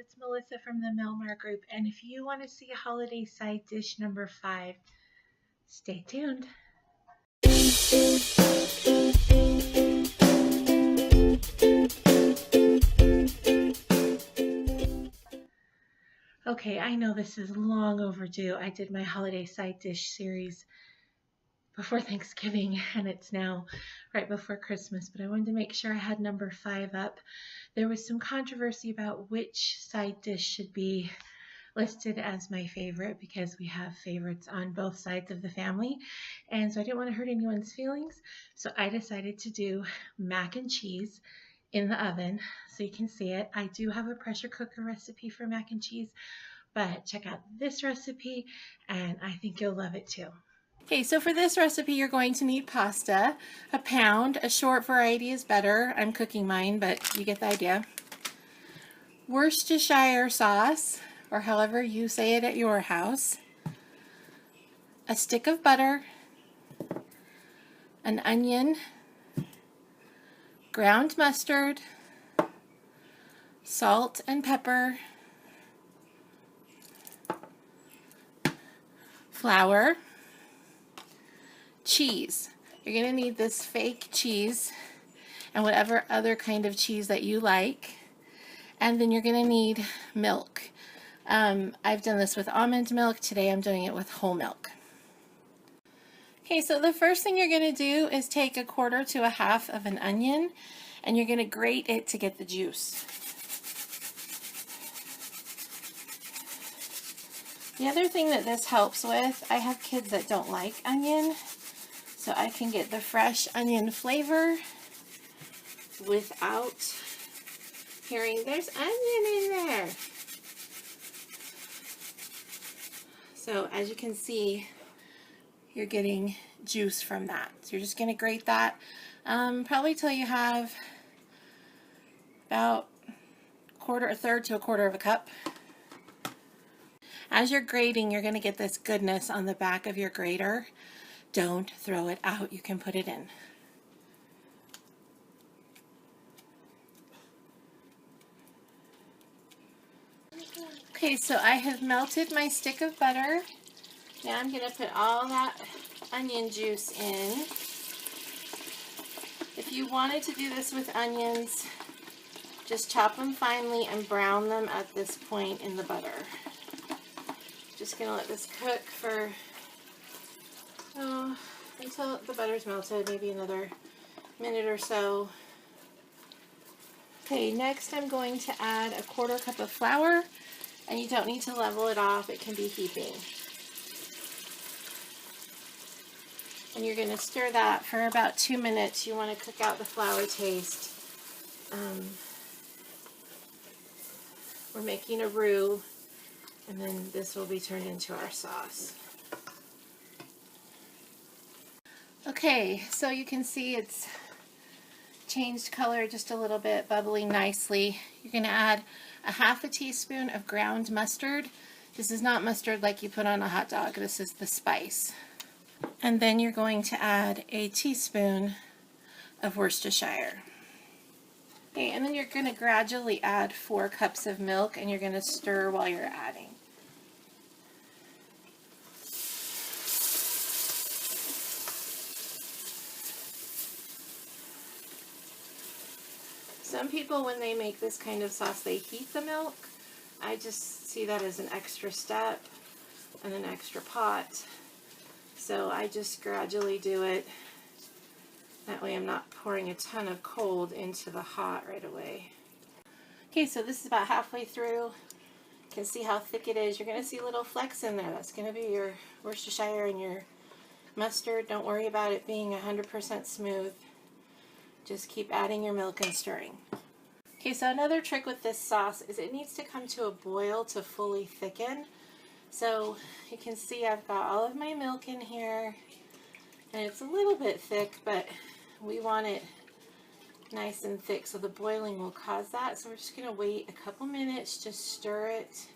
it's Melissa from the Melmar Group, and if you want to see holiday side dish number 5, stay tuned. Okay, I know this is long overdue. I did my holiday side dish series before Thanksgiving, and it's now right before Christmas, but I wanted to make sure I had number 5 up. There was some controversy about which side dish should be listed as my favorite because we have favorites on both sides of the family, and so I didn't want to hurt anyone's feelings, so I decided to do mac and cheese in the oven so you can see it. I do have a pressure cooker recipe for mac and cheese, but check out this recipe and I think you'll love it too. Okay, so for this recipe you're going to need pasta, a pound. A short variety is better. I'm cooking mine, but you get the idea. Worcestershire sauce, or however you say it at your house. A stick of butter, an onion, ground mustard, salt and pepper, flour, cheese. You're going to need this fake cheese and whatever other kind of cheese that you like. And then you're going to need milk. I've done this with almond milk. Today I'm doing it with whole milk. Okay, so the first thing you're going to do is take 1/4 to 1/2 of an onion and you're going to grate it to get the juice. The other thing that this helps with, I have kids that don't like onion, so I can get the fresh onion flavor without hearing there's onion in there. So as you can see, you're getting juice from that. So you're just going to grate that probably till you have about 1/3 to 1/4 of a cup. As you're grating, you're going to get this goodness on the back of your grater. Don't throw it out. You can put it in. Okay, so I have melted my stick of butter. Now I'm going to put all that onion juice in. If you wanted to do this with onions, just chop them finely and brown them at this point in the butter. Just going to let this cook for until the butter's melted, maybe another minute or so. Okay, next I'm going to add 1/4 cup of flour, and you don't need to level it off, it can be heaping. And you're going to stir that for about 2 minutes. You want to cook out the flour taste. We're making a roux, and then this will be turned into our sauce. Okay, so you can see it's changed color just a little bit, bubbling nicely. You're going to add 1/2 teaspoon of ground mustard. This is not mustard like you put on a hot dog. This is the spice. And then you're going to add 1 teaspoon of Worcestershire. Okay, and then you're going to gradually add 4 cups of milk, and you're going to stir while you're adding. Some people, when they make this kind of sauce, they heat the milk. I just see that as an extra step and an extra pot. So I just gradually do it. That way I'm not pouring a ton of cold into the hot right away. Okay, so this is about halfway through. You can see how thick it is. You're going to see little flecks in there. That's going to be your Worcestershire and your mustard. Don't worry about it being 100% smooth. Just keep adding your milk and stirring. Okay, so another trick with this sauce is it needs to come to a boil to fully thicken. So you can see I've got all of my milk in here, and it's a little bit thick, but we want it nice and thick, so the boiling will cause that. So we're just going to wait a couple minutes, just stir it,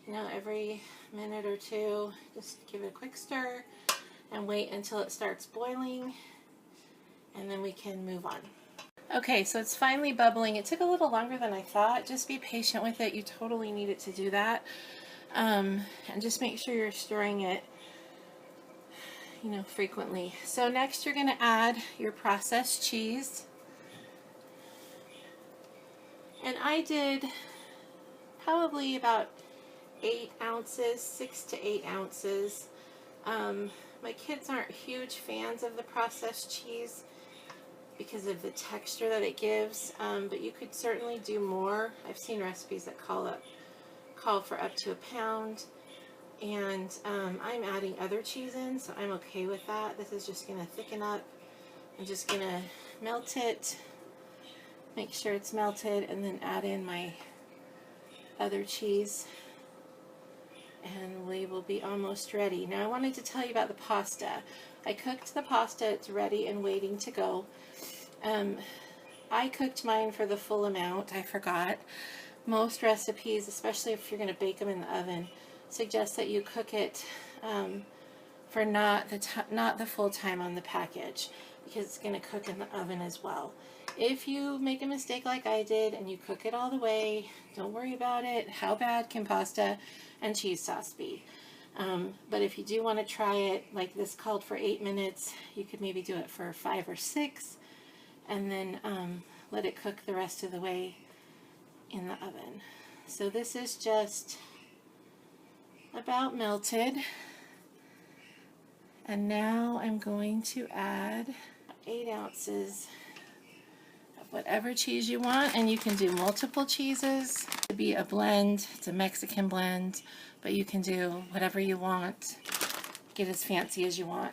you know, every minute or two. Just give it a quick stir and wait until it starts boiling, and then we can move on. Okay, so it's finally bubbling. It took a little longer than I thought. Just be patient with it. You totally need it to do that. And just make sure you're stirring it, you know, frequently. So next you're going to add your processed cheese. And I did probably about 8 ounces, 6 to 8 ounces. My kids aren't huge fans of the processed cheese because of the texture that it gives, but you could certainly do more. I've seen recipes that call for up to a pound, and I'm adding other cheese in, so I'm okay with that. This is just going to thicken up. I'm just going to melt it, make sure it's melted, and then add in my other cheese, and we will be almost ready. Now I wanted to tell you about the pasta. I cooked the pasta. It's ready and waiting to go. I cooked mine for the full amount. I forgot. Most recipes, especially if you're going to bake them in the oven, suggest that you cook it for not the full time on the package, because it's going to cook in the oven as well. If you make a mistake like I did and you cook it all the way, don't worry about it. How bad can pasta and cheese sauce be? But if you do want to try it, like this called for 8 minutes, you could maybe do it for 5 or 6, and then let it cook the rest of the way in the oven. So this is just about melted, and now I'm going to add 8 ounces of whatever cheese you want, and you can do multiple cheeses. It could be a blend, it's a Mexican blend, but you can do whatever you want. Get as fancy as you want.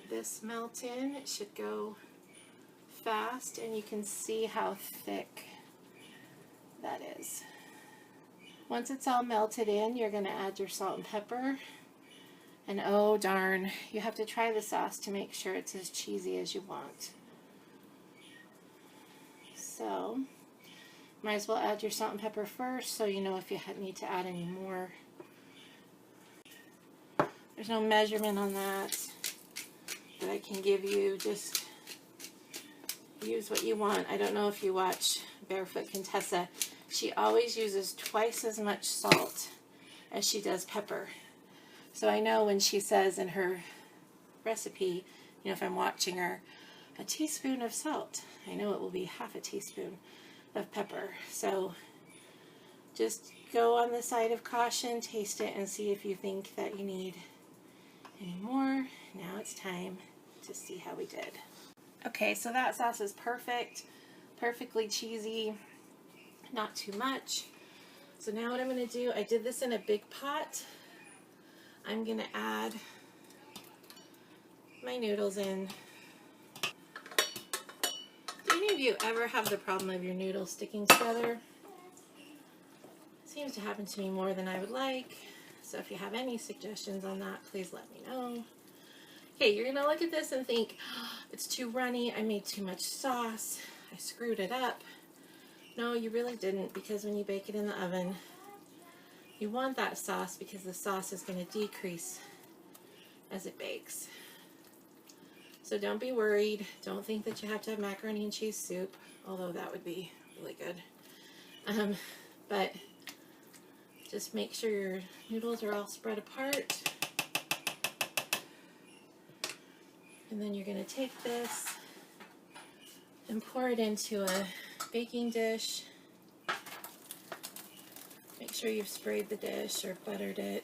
This melt in. It should go fast, and you can see how thick that is. Once it's all melted in, you're going to add your salt and pepper, and oh darn, you have to try the sauce to make sure it's as cheesy as you want. So might as well add your salt and pepper first, so you know if you need to add any more. There's no measurement on that I can give you. Just use what you want. I don't know if you watch Barefoot Contessa. She always uses twice as much salt as she does pepper. So I know when she says in her recipe, you know, if I'm watching her, a teaspoon of salt, I know it will be half a teaspoon of pepper. So just go on the side of caution, taste it, and see if you think that you need any more. Now it's time to see how we did. Okay, so that sauce is perfect, perfectly cheesy, not too much. So now what I'm going to do, I did this in a big pot. I'm going to add my noodles in. Do any of you ever have the problem of your noodles sticking together? It seems to happen to me more than I would like. So if you have any suggestions on that, please let me know. Okay, you're going to look at this and think, oh, it's too runny, I made too much sauce, I screwed it up. No, you really didn't, because when you bake it in the oven, you want that sauce because the sauce is going to decrease as it bakes. So don't be worried. Don't think that you have to have macaroni and cheese soup, although that would be really good. But just make sure your noodles are all spread apart. And then you're going to take this and pour it into a baking dish. Make sure you've sprayed the dish or buttered it.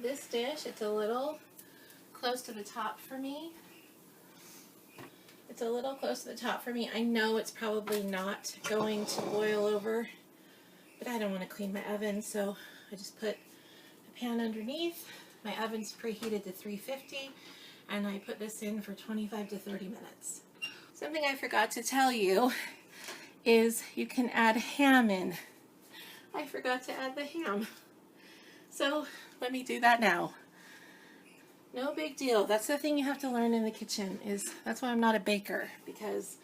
This dish, it's a little close to the top for me. It's a little close to the top for me. I know it's probably not going to boil over, but I don't want to clean my oven, so I just put a pan underneath. My oven's preheated to 350, and I put this in for 25 to 30 minutes. Something I forgot to tell you is you can add ham in. I forgot to add the ham. So let me do that now. No big deal. That's the thing you have to learn in the kitchen. That's why I'm not a baker, because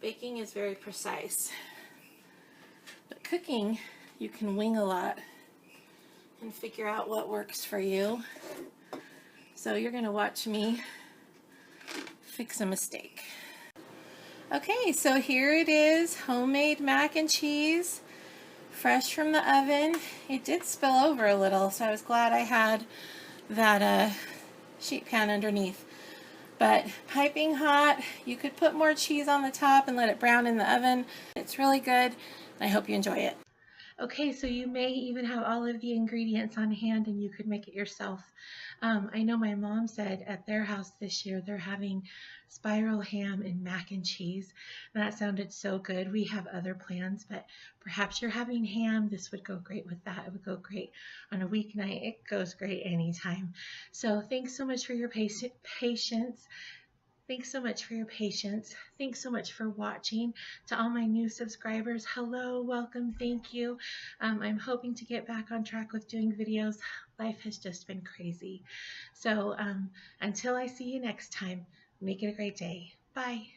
baking is very precise. But cooking, you can wing a lot and figure out what works for you. So you're going to watch me fix a mistake. Okay, so here it is, homemade mac and cheese, fresh from the oven. It did spill over a little, so I was glad I had that sheet pan underneath. But piping hot, you could put more cheese on the top and let it brown in the oven. It's really good, and I hope you enjoy it. Okay, so you may even have all of the ingredients on hand and you could make it yourself. I know my mom said at their house this year they're having spiral ham and mac and cheese. And that sounded so good. We have other plans, but perhaps you're having ham. This would go great with that. It would go great on a weeknight. It goes great anytime. So thanks so much for your patience. Thanks so much for your patience. Thanks so much for watching. To all my new subscribers, hello, welcome, thank you. I'm hoping to get back on track with doing videos. Life has just been crazy. So until I see you next time, make it a great day. Bye.